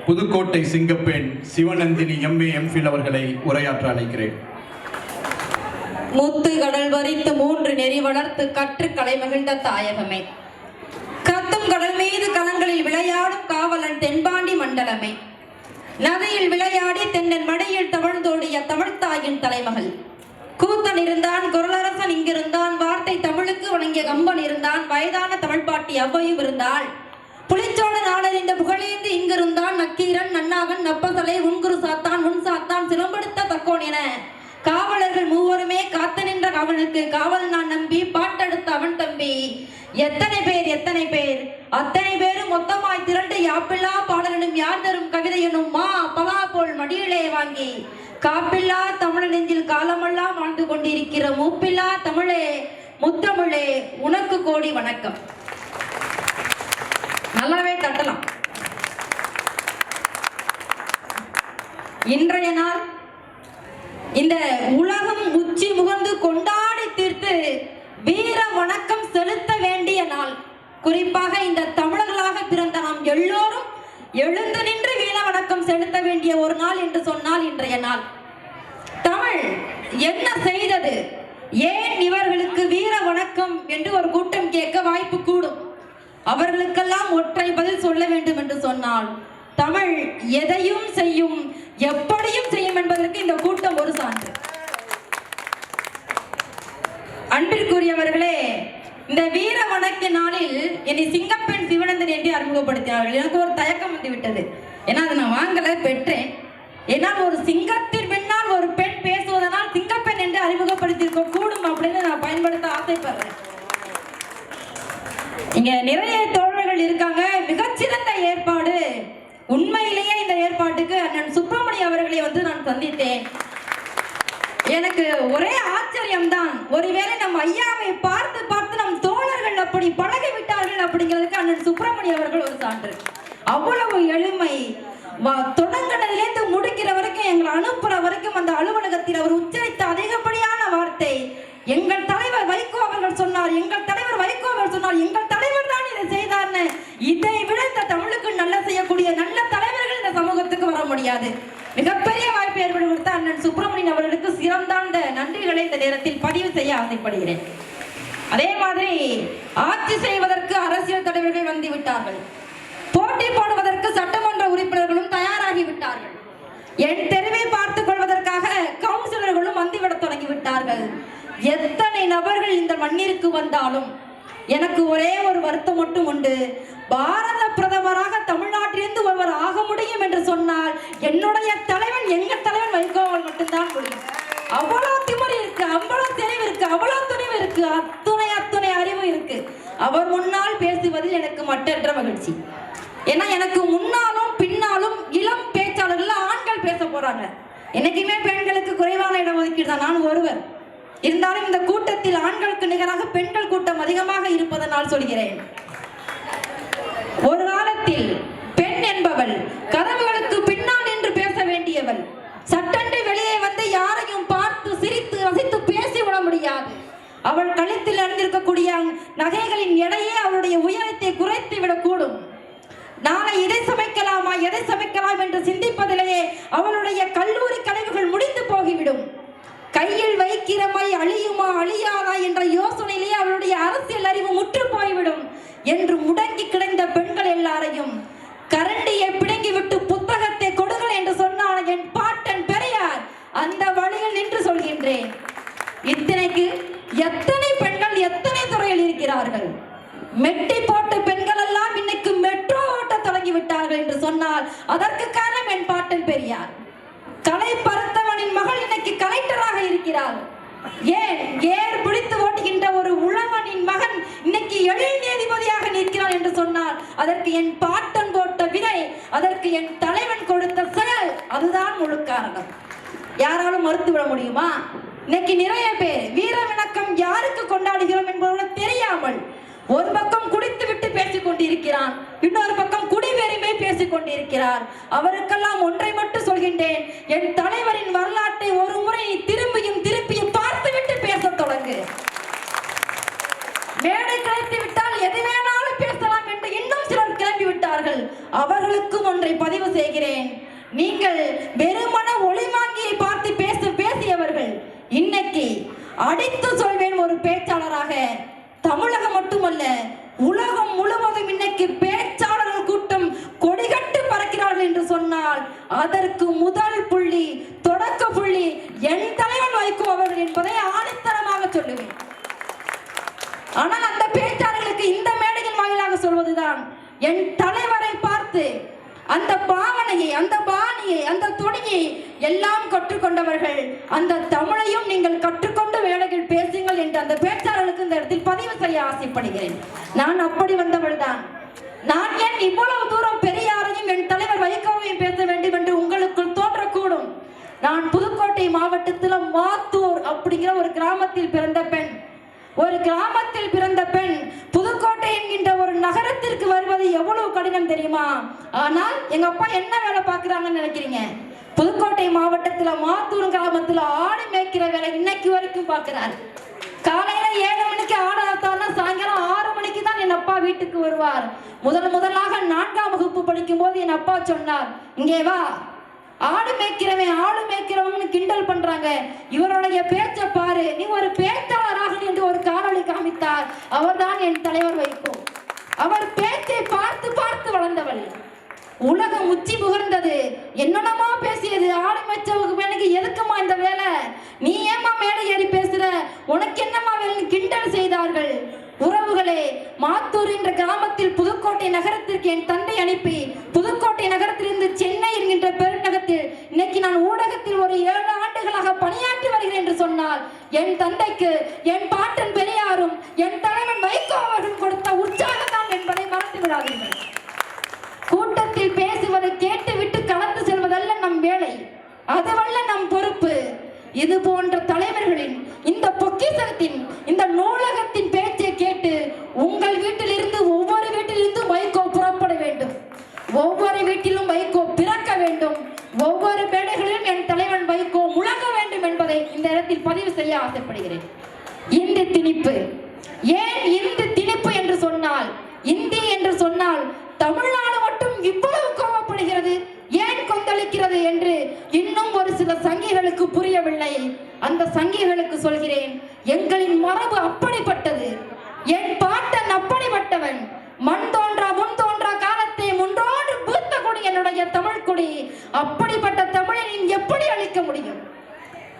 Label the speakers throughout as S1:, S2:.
S1: Pudukkottai சிங்கப்பெண் Sivanandini MA MPhil அவர்களை உரையாற்ற அழைக்கிறேன்.
S2: முத்து கடல் வரித்து 3 நெறி வளர்த்து கற்று கலை மகிழ்ந்த தாயகமே, கத்தும் கடல் மீது கலங்களில் விளையாடும் காவலன் தென்பாண்டி மண்டலமே, நதியில் விளையாடி தென்னன் மடியில் தவழ்ந்தோடிய தமிழ்த்தாயின் தலைமகள், கூத்தன் இருந்தான் குரலரசன் இங்கிருந்தான், வார்த்தை தமிழுக்கு வணங்கிய கம்பன் இருந்தான், வயதான தமிழ்பாட்டி அவ்வையும் இருந்தாள், புலிச்சோழ நாடறிந்த புகழேந்து இங்கிருந்தான், நக்கீரன் நன்னாகன் நப்பசலை உன்குரு சாத்தான் உன் சாத்தான் சிலம்பெடுத்த தக்கோன் என காவலர்கள் மூவருமே காத்து நின்ற அவனுக்கு காவல் நான் நம்பி பாட்டெடுத்த அவன் தம்பி. எத்தனை பேர் அத்தனை பேரும் மொத்தமாய் திரண்டு யாப்பில்லா பாடலனும் யார் தரும் கவிதை எனும் மா பலா போல் மடியிலே வாங்கி காப்பில்லா தமிழ் நெஞ்சில் காலமெல்லாம் வாழ்ந்து கொண்டிருக்கிற மூப்பில்லா தமிழே முத்தமிழே உனக்கு கோடி வணக்கம். நல்லாவே தட்டலாம். இன்றைய நாள் இந்த உலகம் உச்சி முகந்து கொண்டாடி தீர்த்து வீர வணக்கம் செலுத்த வேண்டிய நாள். குறிப்பாக இந்த தமிழர்களாக பிறந்த நாம் எல்லோரும் எழுந்து நின்று வீர வணக்கம் செலுத்த வேண்டிய ஒரு நாள் என்று சொன்னால் இன்றைய நாள். தமிழ் என்ன செய்தது, ஏன் இவர்களுக்கு வீர வணக்கம் என்று ஒரு கூட்டம் கேட்க வாய்ப்பு கூடும். அவர்களுக்கெல்லாம் ஒற்றை பதில் சொல்ல வேண்டும் என்று சொன்னால், தமிழ் எதையும் செய்யும், எப்படியும் செய்யும் என்பதற்கு இந்த கூட்டம் ஒரு சான்று. அன்பிற்குரியவர்களே, இந்த வீர வணக்க நாளில் என்னை சிங்கப்பெண் சிவநந்தினி என்று அறிமுகப்படுத்தினார்கள். எனக்கு ஒரு தயக்கம் வந்து விட்டது. ஏன்னா அதை நான் வாங்கல, பெற்றேன். ஏன்னால் ஒரு சிங்கத்தின் பின்னால் ஒரு பெண் பேசுவதனால் சிங்கப்பெண் என்று அறிமுகப்படுத்தியிருக்க கூடும் அப்படின்னு நான் பயன்படுத்த ஆசைப்படுறேன். இங்க நிறைய தோழர்கள் இருக்காங்க. மிகச்சிறந்த ஏற்பாடு. உண்மையிலேயே இந்த ஏற்பாட்டுக்கு அண்ணன் சுப்பிரமணிய அவர்களை வந்து நான் சந்தித்தேன். எனக்கு ஒரே ஆச்சரியம்தான். ஒருவேளை நம் ஐயாவை பார்த்து பார்த்து நம் தோழர்கள் அப்படி பழகி விட்டார்கள் அப்படிங்கிறதுக்கு அண்ணன் சுப்பிரமணிய அவர்கள் ஒரு சான்று. அவ்வளவு எளிமை. தொடங்கினதிலேருந்து முடிக்கிற வரைக்கும், எங்களை அனுப்புற வரைக்கும் அந்த அலுவலகத்தில் அவர் உச்சரித்த அதிகப்படியான வார்த்தை, எங்கள் தலைவர் வைகோ அவர்கள் சொன்னார், எங்கள் தலைவர் வைகோ அவர்கள் சொன்னார், எங்கள் தலைவர் தான் இதை செய்தார்னு. இதை விட இந்த தமிழுக்கு நல்ல செய்யக்கூடிய நல்ல தலைவர்கள் இந்த சமூகத்துக்கு வர முடியாது. மிகப்பெரிய வாய்ப்பு ஏற்படுத்தி கொடுத்த அண்ணன் சுப்பிரமணியன் அவர்களுக்கு சிறந்தாண்ட நன்றிகளை இந்த நேரத்தில் பதிவு செய்ய ஆசைப்படுகிறேன். அதே மாதிரி ஆட்சி செய்வதற்கு அரசியல் தலைவர்கள் வந்து விட்டார்கள். போட்டி போடுவதற்கு சட்டமன்ற உறுப்பினர்களும் தயாராகி விட்டார்கள். என் தெருவை பார்த்துக் கொள்வதற்காக கவுன்சிலர்களும் வந்துவிட தொடங்கிவிட்டார்கள். எத்தனை நபர்கள் இந்த மண்ணிற்கு வந்தாலும் எனக்கு ஒரே ஒரு வருத்தம் மட்டும் உண்டு. பாரத பிரதமராக தமிழ்நாட்டிலிருந்து ஒருவர் ஆக முடியும் என்று சொன்னால் என்னுடைய தலைவன், எங்கள் தலைவன் வைகோவால் மட்டும்தான் முடியும். அவ்வளவு திமிரு இருக்கு, அவ்வளவு தெளிவு இருக்கு, அவ்வளவு துணிவு இருக்கு, அத்துணை அறிவு இருக்கு. அவர் முன்னால் பேசுவதில் எனக்கு மற்றற்ற மகிழ்ச்சி. ஏன்னா எனக்கு முன்னாலும் பின்னாலும் இளம் பேச்சாளர்கள் ஆண்கள் பேச போறாங்க. என்னைக்குமே பெண்களுக்கு குறைவான இடஒதுக்கீடு தான். நான் ஒருவர் இருந்தாலும் இந்த கூட்டத்தில் ஆண்களுக்கு நிகராக பெண்கள் கூட்டம் அதிகமாக இருப்பதனால் சொல்கிறேன். ஒரு காலத்தில் பெண் என்பவள் கதவுகளுக்கு பின்னால் என்று பேச வேண்டியவள். சட்டென்று வெளியே வந்து யாரையும் பார்த்து சிரித்து ரசித்து பேசிவிட முடியாது. அவள் கழுத்தில் அணிந்திருக்கக்கூடிய நகைகளின் எடையே அவளுடைய உயரத்தை குறைத்து விடக்கூடும். நாளை எதை சமைக்கலாமா எதை சமைக்கலாம் என்று சிந்திப்பதிலேயே அவளுடைய கல்லூரி கனவுகள் முடிந்து போகிவிடும். கையில் வைக்கிற மை அழியுமா அழியாதா என்ற யோசனையிலேயே அவளுடைய அரசியல் அறிவு முற்று போய்விடும் என்று முடங்கி கிடந்த பெண்கள் எல்லாரையும் கரண்டியை பிடுங்கிவிட்டு புத்தகத்தை கொடுங்கள் என்று சொன்னான் என் பாட்டன் பெரியார். அந்த வழியில் நின்று சொல்கின்றேன். இத்தனைக்கு எத்தனை பெண்கள் எத்தனை துறையில் இருக்கிறார்கள். மெட்டி போட்ட பெண்கள் எல்லாம் இன்னைக்கு மெட்ரோ ஓட்ட தொடங்கி விட்டார்கள் என்று சொன்னால் அதற்கு காரணம் என் பாட்டன் பெரியார். கலை பரத்தவனின் மகள் இன்னைக்கு கலெக்டராக இருக்கிறார். ஏன் ஏர் பிடித்து ஓட்டுகின்ற ஒரு உழவனின் மகன் இன்னைக்கு எழில் நீதிபதியாக நிற்கிறார் என்று சொன்னார் அதற்கு என் பாட்டன் போட்ட விதை, அதற்கு என் தலைவன் கொடுத்த செயல், அதுதான் முழு காரணம். யாராலும் மறுத்துவிட முடியுமா? இன்னைக்கு நிறைய பேர் வீர வணக்கம் யாருக்கு கொண்டாடுகிறோம் என்பது தெரியாமல் ஒரு பக்கம் குடித்து விட்டு பேசிக் கொண்டிருக்கிறான், இன்னொரு பக்கம் குடிவெறிமை பேசிக் கொண்டிருக்கிறார். அவருக்கெல்லாம் ஒன்றை மட்டும் சொல்கின்றேன், என் தலைவரின் வரலாற்றை ஒரு முறை திரும்பியும் திருப்பியும் பார்த்துவிட்டு பேச தொடங்கு. மேடை கிடைத்து விட்டால் எது வேணாலும் பேசலாம் என்று இன்னும் சிலர் கிளம்பி விட்டார்கள். அவர்களுக்கும் ஒன்றை பதிவு செய்கிறேன். நீங்கள் வெறுமன ஒளிவாங்கியை பார்த்து பேசியவர்கள் இன்னைக்கு அடித்து சொல்வேன் ஒரு பேச்சாளராக தமிழகம் மட்டுமல்ல உலகம் முழுவதும் இன்னைக்கு பேச்சாளர்கள் கூட்டம் கொடிகட்டு பறக்கிறார்கள் என்று சொன்னால் அதற்கு முதல் புள்ளி தொடக்க புள்ளி என் தலைவன் வைகோ அவர்கள் என்பதை ஆணித்தரமாக சொல்லுவேன். ஆனால் அந்த பேச்சாளர்களுக்கு இந்த மேடையின் வாயிலாக சொல்வதுதான் என் தலைவரை பார்த்து அந்த பாவனையை, அந்த பாணியை, அந்த துணியை எல்லாம் கற்றுக்கொண்டவர்கள். அந்த தமிழையும் நீங்கள் கற்றுக்கொண்டு வேலைகள் பேசுங்கள் என்று அந்த பேச்சாளர்களுக்கு இந்த இடத்தில் பதிவு செய்ய ஆசைப்படுகிறேன். நான் அப்படி வந்தவள் தான். நான் ஏன் இவ்வளவு தூரம் பெரியாரையும் என் தலைவர் வைகோவையும் பேச வேண்டும் என்று உங்களுக்குள் தோன்றக்கூடும். நான் புதுக்கோட்டை மாவட்டத்தில் மாத்தூர் அப்படிங்கிற ஒரு கிராமத்தில் பிறந்த பெண். ஒரு கிராமத்தில் பிறந்த பெண் புதுக்கோட்டை என்கின்ற ஒரு நகரத்திற்கு வருவது எவ்வளவு கடினம் தெரியுமா? ஆனால் எங்க அப்பா என்ன வேலை பார்க்கிறாங்கன்னு நினைக்கிறீங்க? புதுக்கோட்டை மாவட்டத்தில் மாத்தூர் கிராமத்தில் ஆடு மேய்க்கிற வேலை இன்னைக்கு வரைக்கும் பார்க்கிறார். காலையில 7 மணிக்கு ஆடு ஆத்தாருன்னா சாயங்காலம் 6 மணிக்கு தான் என் அப்பா வீட்டுக்கு வருவார். முதலாக 4ஆம் வகுப்பு படிக்கும் போது என் அப்பா சொன்னார், இங்கே வா, ஆடு மேய்க்கிறவங்க கிண்டல் பண்றாங்க, இவருடைய பேச்சை பாரு, நீ ஒரு பேச்சாளராக என்று ஒரு காணொளி காமித்தார். அவர்தான் என் தலைவர் வைகோ. அவர் பேச்சை பார்த்து பார்த்து வளர்ந்தவள். உலகம் உச்சி புகழ்ந்தது, என்னென்னமா பேசியது. ஆடு மேய்ச்சவங்க எனக்கு எதுக்குமா இந்த வேலை, நீ ஏமா மேடை ஏறி பேசுற, உனக்கு என்னமா வேலை கிண்டல் செய்தார்கள். உறவுகளே, மாத்தூர் என்ற கிராமத்தில் புதுக்கோட்டை நகரத்திற்கு என் தந்தை அனுப்பி புதுக்கோட்டை நகரத்திலிருந்து சென்னை என்கின்ற பெருநகரத்தில் இன்னைக்கு நான் ஊடகத்தில் ஒரு 7 ஆண்டுகளாக பணியாற்றி வருகிறேன் என்று சொன்னால் என் தந்தைக்கு என் பாட்டன் பெரியாரும் என் தலைவன் வைகோ அவர்கள் கொடுத்த உற்சாகம் தான் என்பதை மறந்து விடாதீர்கள். கூட்டத்தில் பேசுவதை கேட்டுவிட்டு கலந்து செல்வதல்ல நம் வேலை, அதுவல்ல நம் பொறுப்பு. இது போன்ற தலைவர்களின் இந்த பொக்கிஷத்தின் இந்த நூலகத்தின் பேச்சை கேட்டு உங்கள் வீட்டிலிருந்து ஒவ்வொரு வீட்டிலிருந்தும் வைகோ புறப்பட வேண்டும். ஒவ்வொரு வீட்டிலும் வைகோ பிறக்க வேண்டும். ஒவ்வொரு மேடைகளிலும் என் தலைவன் வைகோ முழங்க வேண்டும் என்பதை இந்த இடத்தில் பதிவு செய்ய ஆசைப்படுகிறேன். இந்தி திணிப்பு. ஏன் இந்தி திணிப்பு என்று சொன்னால், இந்தி என்று சொன்னால் தமிழ்நாடு மட்டும் இவ்வளவு கோபப்படுகிறது, ஏன் கொந்தளிக்கிறது என்று இன்னும் ஒரு சில சங்கிகளுக்கு புரியவில்லை. அந்த சங்கிகளுக்கு சொல்கிறேன், எங்களின் மரபு அப்படிப்பட்டது. என் பாட்டன் அப்படிப்பட்டவன். மண் தோன்றா முன் தோன்றா காலத்தை முன்றோடு பூத்த கொடி என்னுடைய தமிழ் கொடி. அப்படிப்பட்ட தமிழை நீ எப்படி அழிக்க முடியும்?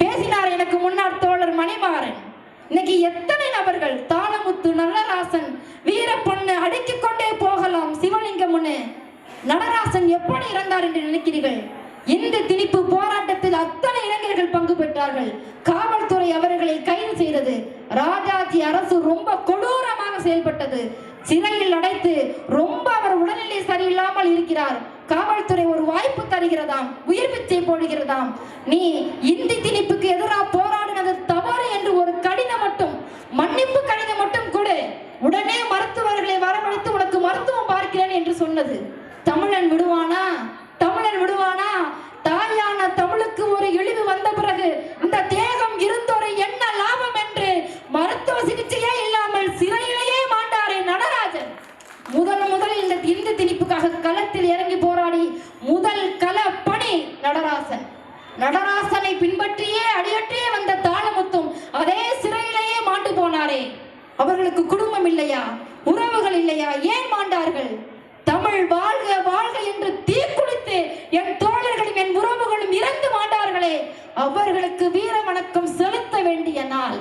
S2: பேசினார் எனக்கு முன்னாள் தோழர் மணிமாறன். இன்னைக்கு எத்தனை நபர்கள், தாளமுத்து, நல்லராசன், வீரப்பொண்ணு, அடுக்கிக் கொண்டே போகலாம், சிவலிங்கம், நடராசன் எப்படி இறந்தார் என்று நினைக்கிறீர்கள்? இந்த திணிப்பு போராட்டத்தில் அத்தனை இளைஞர்கள் பங்கு பெற்றார்கள். காவல்துறை அவர்களை கைது செய்தது. ராஜாஜி அரசு ரொம்ப கொடூரமாக செயல்பட்டது. சிறையில் அடைத்து ரொம்ப அவர் உடல்நிலை சரியில்லாமல் இருக்கிறார். காவல்துறை ஒரு வாய்ப்பு தருகிறதாம், உயிர் பிச்சை போடுகிறதாம். நீ இந்தி திணிப்புக்கு எதிராக போராடினது தவறு என்று ஒரு கடிதம் மட்டும், மன்னிப்பு கடிதம் மட்டும் கூட உடனே மருத்துவர்களை வரவழைத்து உனக்கு மருத்துவம் பார்க்கிறேன் என்று சொன்னது. தமிழன் விடுவானா? தமிழன் விடுவானா? தாயான தமிழுக்கு ஒரு இழிவு வந்த பிறகு இந்த தேகம் இருந்தோரை என்ன லாபம் என்று மருத்துவ சிகிச்சையே இல்லாமல் சிறையிலேயே மாண்டாரே நடராஜன். முதலில் இந்த இந்தி திணிப்புக்காக களத்தில் இறங்கி போராடி முதல் கள பணி நடராசன். நடராசனை பின்பற்றியே அடியற்றியே வந்த தாளமுத்தும் அதே சிறையிலேயே மாண்டு போனாரே. அவர்களுக்கு குடும்பம் இல்லையா? உறவுகள் இல்லையா? ஏன் மாண்டார்கள்? தமிழ் வாழ்க வாழ்க என்று தீக்குளித்து என் தோழர்களும் என் உறவுகளும் இறந்து மாட்டார்களே, அவர்களுக்கு வீர வணக்கம் செலுத்த வேண்டிய நாள்.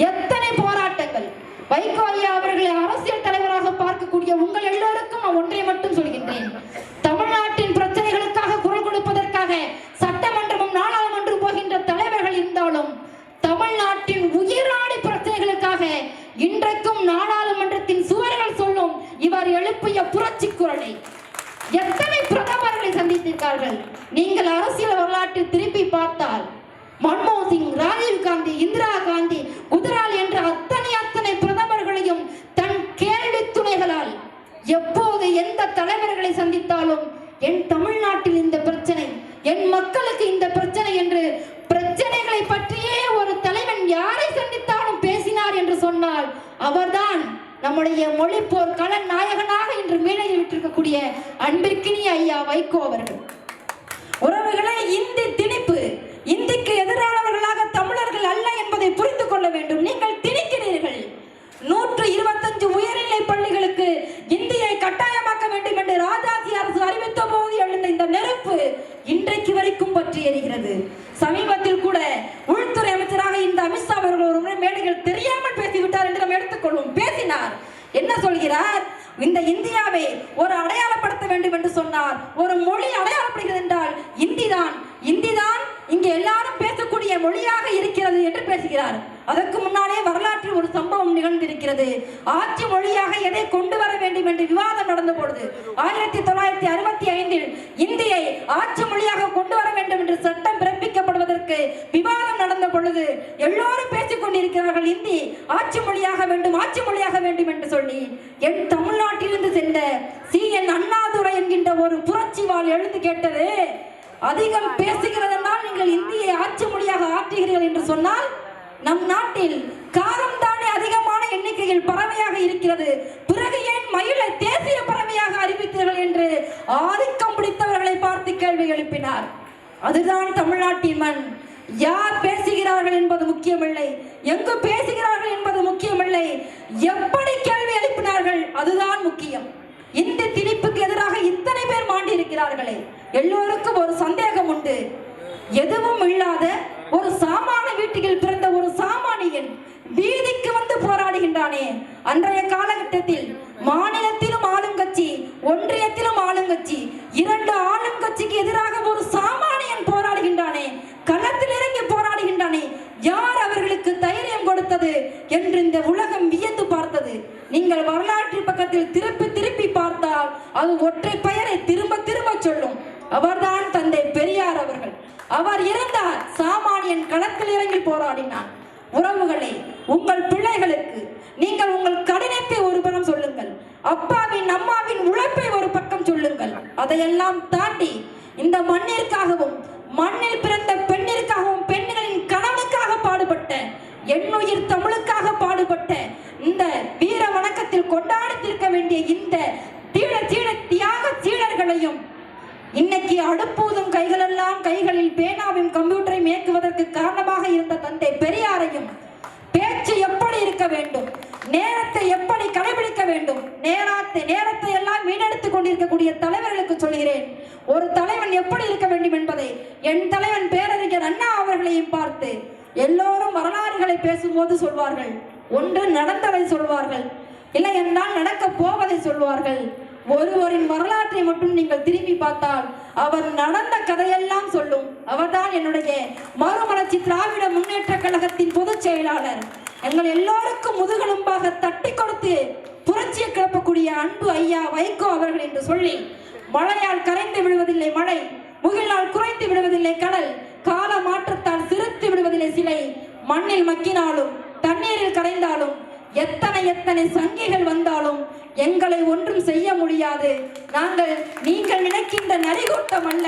S2: எத்தனை போராட்டங்கள். வைகோ ஐயா அவர்களை அரசியல் தலைவராக பார்க்கக்கூடிய உங்கள் எல்லோருக்கும் நான் ஒன்றை மட்டும் சொல்கின்றேன். தமிழ்நாட்டின் பிரச்சனைகளுக்காக குரல் கொடுப்பதற்காக சட்டமன்றமும் நாடாளுமன்றம் போகின்ற தலைவர்கள் இருந்தாலும் தமிழ்நாட்டின் உயிராடி பிரச்சனைகளுக்காக இன்றைக்கும் நாடாளுமன்றத்தின் சுவர்கள் சொல்லும் இவர் எழுப்பிய புரட்சி குரலை எத்தனை பிரதமர்களை சந்தித்திருக்கார்கள். நீங்கள் அரசியல் வரலாற்றில் திருப்பி பார்த்தால் மன்மோகன் சிங், ராஜீவ் காந்தி, இந்திரா காந்தி, குஜரால் என்ற அத்தனை பிரதமர்களையும் தன் கேள்வி துணைகளால் எப்போது எந்த தலைவர்களை சந்தித்தாலும் என் தமிழ்நாட்டில் இந்த பிரச்சனை, என் மக்களுக்கு இந்த பிரச்சனை என்று பிரச்சனைகளை பற்றியே ஒரு தலைவன் யாரை சந்தித்தாலும் பேசினார் என்று சொன்னால் அவர்தான் நம்முடைய மொழிப்போர் கள நாயகனாக இன்று மேடையில் வீற்றிருக்கக்கூடிய அன்பிற்கினிய ஐயா வைகோ அவர்கள். உறவுகளை, இந்தி திணிப்பு, இந்திக்கு எதிரானவர்களாக தமிழர்கள் அல்ல என்பதை புரிந்து கொள்ள வேண்டும். நீங்கள் திணிக்கிறீர்கள். 125 உயர்நிலை பள்ளிகளுக்கு இந்தியை கட்டாயமாக்க வேண்டும் என்று ராஜாஜி அரசு அறிவித்த போது எழுந்த இந்த நெருப்பு இன்றைக்கு வரைக்கும் பற்றி எரிகிறது. சமீபத்தில் கூட உள்துறை அமைச்சராக இந்த அமித்ஷா அவர்கள் ஒரு முறை மேடைகள் தெரியாமல் பேசிவிட்டார் என்று நாம் எடுத்துக்கொள்வோம். பேசினார். என்ன சொல்கிறார்? இந்த இந்தியாவை ஒரு அடையாளப்படுத்த வேண்டும் என்று சொன்னார். ஒரு மொழி அடையாளப்படுகிறது என்றால் இந்திதான் இங்கே எல்லாரும் பேசக்கூடிய மொழியாக இருக்கிறது என்று பேசுகிறார். அதற்கு முன்னாலே வரலாற்றில் ஒரு சம்பவம் நிகழ்ந்திருக்கிறது. ஆட்சி மொழியாக எதை கொண்டு வர வேண்டும் என்று விவாதம் நடந்த பொழுது 1965 இந்தியை ஆட்சி மொழியாக கொண்டு வர வேண்டும் என்று சட்டம் பிறப்பிக்கப்படுவதற்கு விவாதம் நடந்த பொழுது எல்லோரும் பேசிக் கொண்டிருக்கிறார்கள், இந்தி ஆட்சி மொழியாக வேண்டும் என்று சொல்லி. என் தமிழ்நாட்டிலிருந்து சென்ற CN அண்ணாதுரை என்கின்ற ஒரு புரட்சிவாள் எழுந்து கேட்டது, அதிகம் பேசுகிறதென்றால் நீங்கள் இந்தியை ஆட்சி மொழியாக ஆற்றுகிறீர்கள் என்று சொன்னால் நம் நாட்டில் காரம் தானே அதிகமான எண்ணிக்கையில் பறவையாக இருக்கிறது, பிறகு ஏன் மயிலை தேசிய பறவையாக அறிவித்தீர்கள் என்று ஆதிக்கம் பிடித்தவர்களை பார்த்து கேள்வி எழுப்பினார். அதுதான் தமிழ்நாட்டின் மண். யார் பேசுகிறார்கள் என்பது முக்கியமில்லை, எங்கு பேசுகிறார்கள் என்பது முக்கியமில்லை, எப்படி கேள்வி எழுப்பினார்கள் அதுதான் முக்கியம். இந்த திணிப்புக்கு எதிராக இத்தனை பேர் மாண்டி இருக்கிறார்களே, எல்லோருக்கும் ஒரு சந்தேகம் உண்டு. எதுவும் இல்லாத ஒரு சாமான வீட்டில் பிறந்த ஒரு சாமானியன் வீதிக்கு வந்து போராடுகின்றானே. அன்றைய காலகட்டத்தில் மாநிலத்திலும் ஆளுங்கட்சி, ஒன்றியத்திலும் ஆளுங்கட்சி, 2 ஆளும் கட்சிக்கு எதிராக ஒரு சாமானியன் போராடுகின்றானே, களத்தில் இறங்கி போராடுகின்றானே, யார் அவர்களுக்கு தைரியம் கொடுத்தது என்று இந்த உலகம் வியந்து பார்த்தது. நீங்கள் வரலாற்று பக்கத்தில் திருப்பி திருப்பி பார்த்தால் அது ஒற்றை பெயரை திரும்ப திரும்ப சொல்லும். அவர்தான் தந்தை பெரியார் அவர்கள். அவர் இருந்தார், சாமானியன் களத்தில் இறங்கி போராடினார். உறவுகளே, உங்கள் பிள்ளைகளுக்கு நீங்கள் உங்கள் கடினத்தை ஒரு புறம் சொல்லுங்கள், அப்பாவின் அம்மாவின் உழைப்பை ஒரு பக்கம் சொல்லுங்கள். அதையெல்லாம் தாண்டி இந்த மண்ணிற்காகவும் மண்ணில் பிறந்த பெண்ணிற்காகவும் பெண்களின் கனவுக்காக பாடுபட்ட, எண்ணுயிர் தமிழுக்காக பாடுபட்ட இந்த வீர வணக்கத்தில் கொண்டாடித்திருக்க வேண்டிய இந்த தியாக சீடர்களையும், இன்னைக்கு அடுப்பூதும் கைகளெல்லாம் கைகளில் பேனாவும் கம்ப்யூட்டரையும் இயக்குவதற்கு காரணமாக இருந்த தந்தை பெரியாரையும், பேச்சு எப்படி இருக்க வேண்டும், நேரத்தை எப்படி கடைபிடிக்க வேண்டும், நேரத்தை எல்லாம் வீணெடுத்துக் கொண்டிருக்கக்கூடிய தலைவர்களுக்கு சொல்கிறேன், ஒரு தலைவன் எப்படி இருக்க வேண்டும் என்பதை என் தலைவன் பேரறிஞர் அண்ணா அவர்களையும் பார்த்து எல்லோரும் வரலாறுகளை பேசும்போது சொல்வார்கள். ஒன்று நடந்ததை சொல்வார்கள், இல்லை என்றால் நடக்க போவதை சொல்வார்கள். ஒருவரின் வரலாற்றை மட்டும் நீங்கள் திரும்பி பார்த்தால் அவர் நடந்த கதையெல்லாம் சொல்லும். அவர்தான் என்னுடைய மறுமலர்ச்சி திராவிட முன்னேற்ற கழகத்தின் பொதுச் செயலாளர். எங்கள் எல்லோருக்கும் முதுகெலும்பாக தட்டி கொடுத்து புரட்சியை கிளப்பக்கூடிய அன்பு ஐயா வைகோ அவர்கள் என்று சொல்லி, மழையால் கரைந்து விடுவதில்லை மழை, முகிலால் குறைந்து விடுவதில்லை கடல், கால மாற்றத்தால் சிரித்து விடுவதில்லை சிலை, மண்ணில் மக்கினாலும் தண்ணீரில் கரைந்தாலும் எத்தனை சங்கிகள் வந்தாலும் எங்களை ஒன்றும் செய்ய முடியாது. நீங்கள் நினைக்கின்ற நரிக்கூட்டம் அல்ல,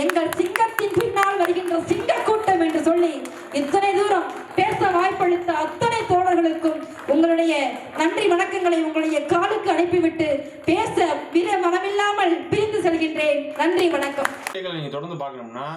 S2: எங்கள் சிங்கத்தின் பின்னால் வருகின்ற சிங்க கூட்டம் என்று சொல்லி இத்தனை தூரம் பேச வாய்ப்பளித்த அத்தனை தோழர்களுக்கும் உங்களுடைய நன்றி வணக்கங்களை உங்களுடைய காலுக்கு அனுப்பிவிட்டு பேச மனமில்லாமல் பிரிந்து செல்கின்றேன். நன்றி, வணக்கம்.
S3: நீங்க தொடர்ந்து பார்க்கணும்னா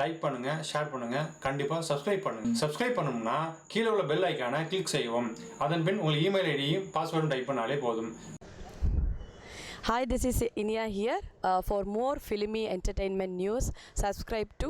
S3: லைக் பண்ணுங்க, ஷேர் பண்ணுங்க, கண்டிப்பா சப்ஸ்கிரைப் பண்ணுங்க. சப்ஸ்கிரைப் பண்ணணும்னா கீழே உள்ள பெல் ஐக்கானை கிளிக் செய்யவும். அதன் பின் உங்கள் இமெயில் ஐடியும் பாஸ்வேர்டும் டைப் பண்ணாலே போதும்.
S4: Hi, this is Inia here. For more filmy entertainment news, subscribe to